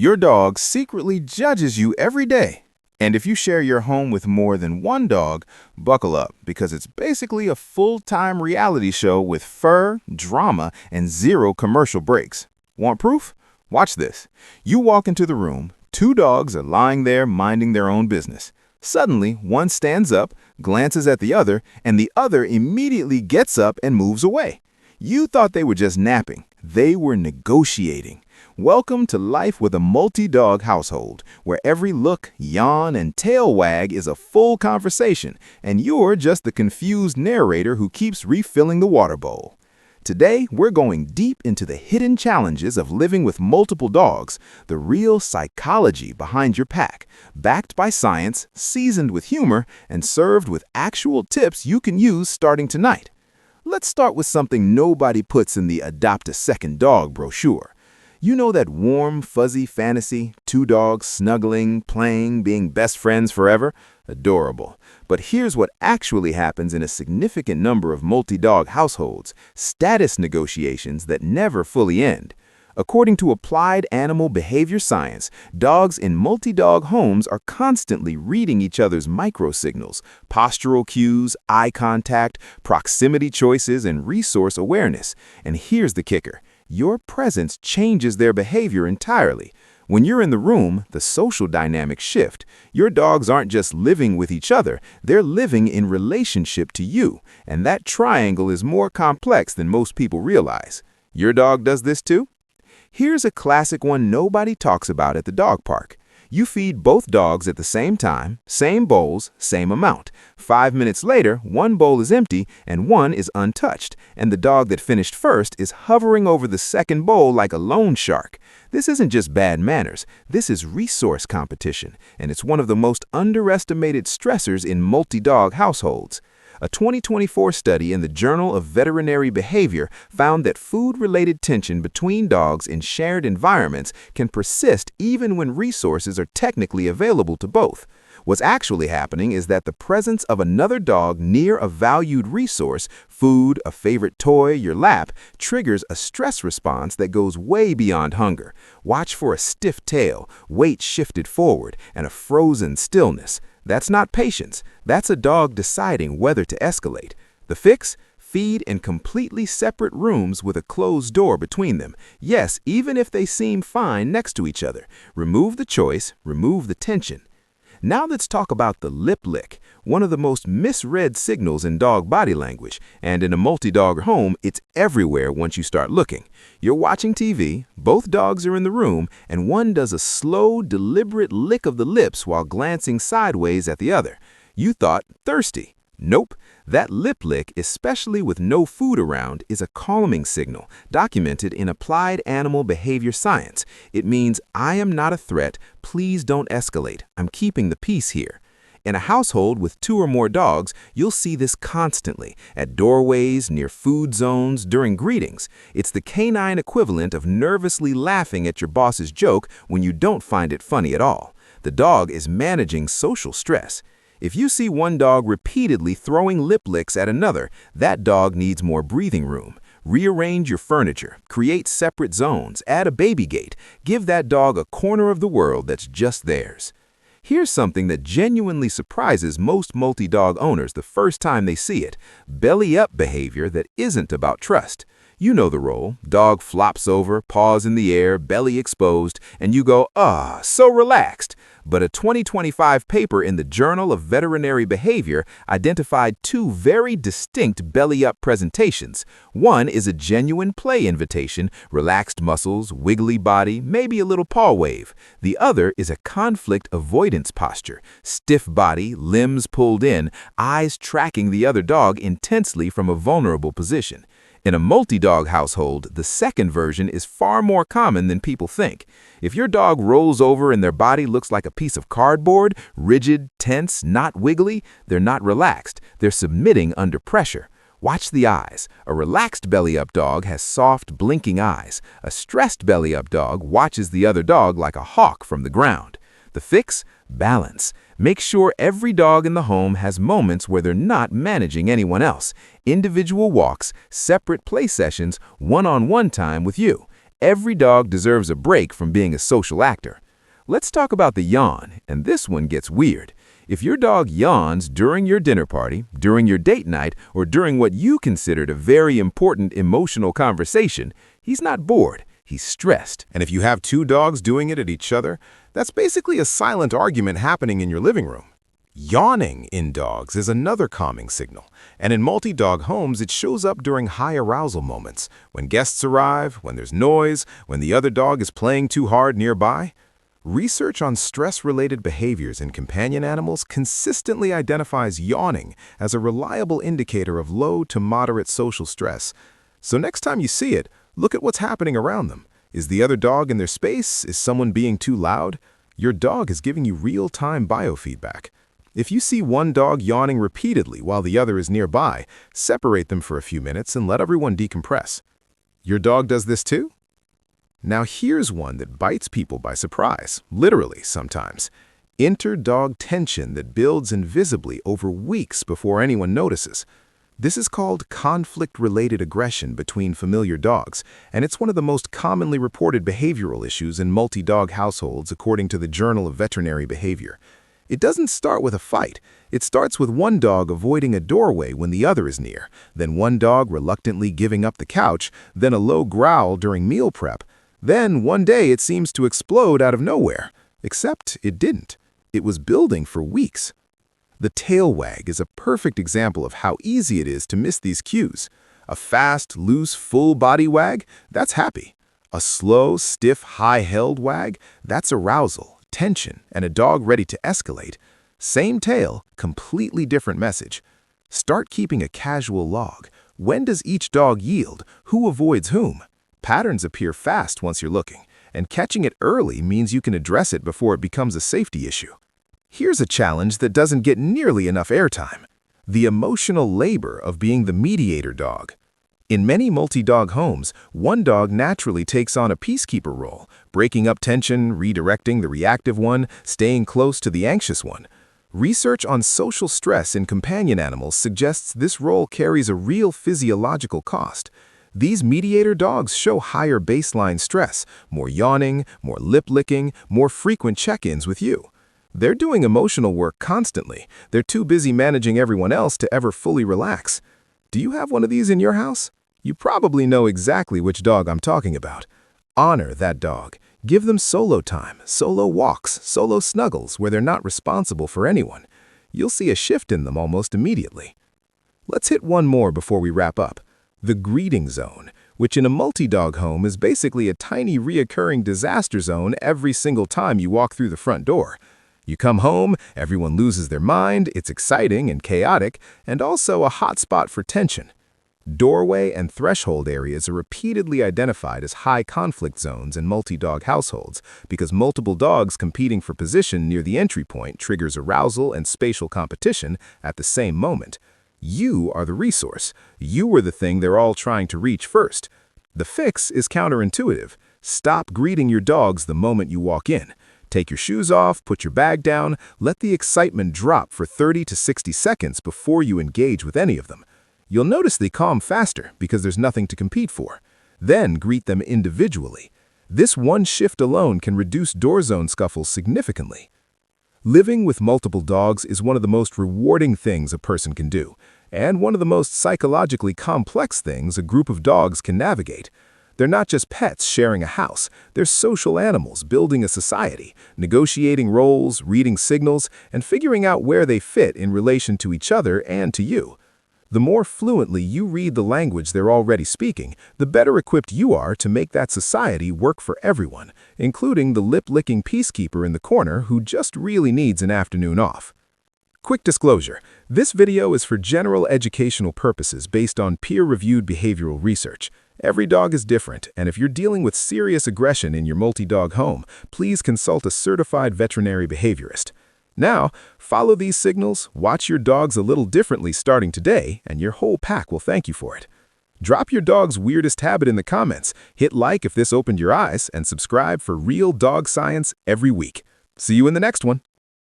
Your dog secretly judges you every day. And if you share your home with more than one dog, buckle up because it's basically a full-time reality show with fur, drama, and zero commercial breaks. Want proof? Watch this. You walk into the room, two dogs are lying there minding their own business. Suddenly, one stands up, glances at the other, and the other immediately gets up and moves away. You thought they were just napping. They were negotiating. Welcome to life with a multi-dog household, where every look, yawn, and tail wag is a full conversation, and you're just the confused narrator who keeps refilling the water bowl. Today, we're going deep into the hidden challenges of living with multiple dogs, the real psychology behind your pack, backed by science, seasoned with humor, and served with actual tips you can use starting tonight. Let's start with something nobody puts in the Adopt a Second Dog brochure. You know that warm, fuzzy fantasy, two dogs snuggling, playing, being best friends forever? Adorable. But here's what actually happens in a significant number of multi-dog households, status negotiations that never fully end. According to applied animal behavior science, dogs in multi-dog homes are constantly reading each other's microsignals, postural cues, eye contact, proximity choices, and resource awareness. And here's the kicker. Your presence changes their behavior entirely. When you're in the room, the social dynamics shift. Your dogs aren't just living with each other, they're living in relationship to you, and that triangle is more complex than most people realize. Your dog does this too? Here's a classic one nobody talks about at the dog park. You feed both dogs at the same time, same bowls, same amount. 5 minutes later, one bowl is empty and one is untouched, and the dog that finished first is hovering over the second bowl like a loan shark. This isn't just bad manners, this is resource competition, and it's one of the most underestimated stressors in multi-dog households. A 2024 study in the Journal of Veterinary Behavior found that food-related tension between dogs in shared environments can persist even when resources are technically available to both. What's actually happening is that the presence of another dog near a valued resource, food, a favorite toy, your lap, triggers a stress response that goes way beyond hunger. Watch for a stiff tail, weight shifted forward, and a frozen stillness. That's not patience. That's a dog deciding whether to escalate. The fix? Feed in completely separate rooms with a closed door between them. Yes, even if they seem fine next to each other. Remove the choice, remove the tension. Now let's talk about the lip lick, one of the most misread signals in dog body language, and in a multi-dog home, it's everywhere once you start looking. You're watching TV, both dogs are in the room, and one does a slow, deliberate lick of the lips while glancing sideways at the other. You thought thirsty. Nope. That lip lick, especially with no food around, is a calming signal, documented in applied animal behavior science. It means, I am not a threat, please don't escalate, I'm keeping the peace here. In a household with 2 or more dogs, you'll see this constantly, at doorways, near food zones, during greetings. It's the canine equivalent of nervously laughing at your boss's joke when you don't find it funny at all. The dog is managing social stress. If you see one dog repeatedly throwing lip licks at another, that dog needs more breathing room. Rearrange your furniture, create separate zones, add a baby gate, give that dog a corner of the world that's just theirs. Here's something that genuinely surprises most multi-dog owners the first time they see it: belly-up behavior that isn't about trust. You know the role. Dog flops over, paws in the air, belly exposed, and you go, "Ah, so relaxed." But a 2025 paper in the Journal of Veterinary Behavior identified 2 very distinct belly-up presentations. One is a genuine play invitation, relaxed muscles, wiggly body, maybe a little paw wave. The other is a conflict avoidance posture, stiff body, limbs pulled in, eyes tracking the other dog intensely from a vulnerable position. In a multi-dog household, the second version is far more common than people think. If your dog rolls over and their body looks like a piece of cardboard, rigid, tense, not wiggly, they're not relaxed. They're submitting under pressure. Watch the eyes. A relaxed belly-up dog has soft, blinking eyes. A stressed belly-up dog watches the other dog like a hawk from the ground. The fix? Balance. Make sure every dog in the home has moments where they're not managing anyone else. Individual walks, separate play sessions, one-on-one time with you. Every dog deserves a break from being a social actor. Let's talk about the yawn, and this one gets weird. If your dog yawns during your dinner party, during your date night, or during what you considered a very important emotional conversation, he's not bored, he's stressed. And if you have two dogs doing it at each other, that's basically a silent argument happening in your living room. Yawning in dogs is another calming signal, and in multi-dog homes it shows up during high arousal moments, when guests arrive, when there's noise, when the other dog is playing too hard nearby. Research on stress-related behaviors in companion animals consistently identifies yawning as a reliable indicator of low to moderate social stress. So next time you see it, look at what's happening around them. Is the other dog in their space? Is someone being too loud? Your dog is giving you real-time biofeedback. If you see one dog yawning repeatedly while the other is nearby, separate them for a few minutes and let everyone decompress. Your dog does this too? Now here's one that bites people by surprise, literally sometimes. Inter-dog tension that builds invisibly over weeks before anyone notices. This is called conflict-related aggression between familiar dogs, and it's one of the most commonly reported behavioral issues in multi-dog households according to the Journal of Veterinary Behavior. It doesn't start with a fight. It starts with one dog avoiding a doorway when the other is near, then one dog reluctantly giving up the couch, then a low growl during meal prep. Then one day it seems to explode out of nowhere. Except it didn't. It was building for weeks. The tail wag is a perfect example of how easy it is to miss these cues. A fast, loose, full body wag, that's happy. A slow, stiff, high-held wag, that's arousal, tension, and a dog ready to escalate. Same tail, completely different message. Start keeping a casual log. When does each dog yield? Who avoids whom? Patterns appear fast once you're looking, and catching it early means you can address it before it becomes a safety issue. Here's a challenge that doesn't get nearly enough airtime: the emotional labor of being the mediator dog. In many multi-dog homes, one dog naturally takes on a peacekeeper role, breaking up tension, redirecting the reactive one, staying close to the anxious one. Research on social stress in companion animals suggests this role carries a real physiological cost. These mediator dogs show higher baseline stress, more yawning, more lip-licking, more frequent check-ins with you. They're doing emotional work constantly. They're too busy managing everyone else to ever fully relax. Do you have one of these in your house? You probably know exactly which dog I'm talking about. Honor that dog. Give them solo time, solo walks, solo snuggles where they're not responsible for anyone. You'll see a shift in them almost immediately. Let's hit one more before we wrap up. The greeting zone, which in a multi-dog home is basically a tiny reoccurring disaster zone every single time you walk through the front door. You come home, everyone loses their mind, it's exciting and chaotic, and also a hotspot for tension. Doorway and threshold areas are repeatedly identified as high conflict zones in multi-dog households because multiple dogs competing for position near the entry point triggers arousal and spatial competition at the same moment. You are the resource. You are the thing they're all trying to reach first. The fix is counterintuitive. Stop greeting your dogs the moment you walk in. Take your shoes off, put your bag down, let the excitement drop for 30 to 60 seconds before you engage with any of them. You'll notice they calm faster because there's nothing to compete for. Then greet them individually. This one shift alone can reduce door zone scuffles significantly. Living with multiple dogs is one of the most rewarding things a person can do, and one of the most psychologically complex things a group of dogs can navigate. They're not just pets sharing a house, they're social animals building a society, negotiating roles, reading signals, and figuring out where they fit in relation to each other and to you. The more fluently you read the language they're already speaking, the better equipped you are to make that society work for everyone, including the lip-licking peacekeeper in the corner who just really needs an afternoon off. Quick disclosure, this video is for general educational purposes based on peer-reviewed behavioral research. Every dog is different, and if you're dealing with serious aggression in your multi-dog home, please consult a certified veterinary behaviorist. Now, follow these signals, watch your dogs a little differently starting today, and your whole pack will thank you for it. Drop your dog's weirdest habit in the comments, hit like if this opened your eyes, and subscribe for real dog science every week. See you in the next one.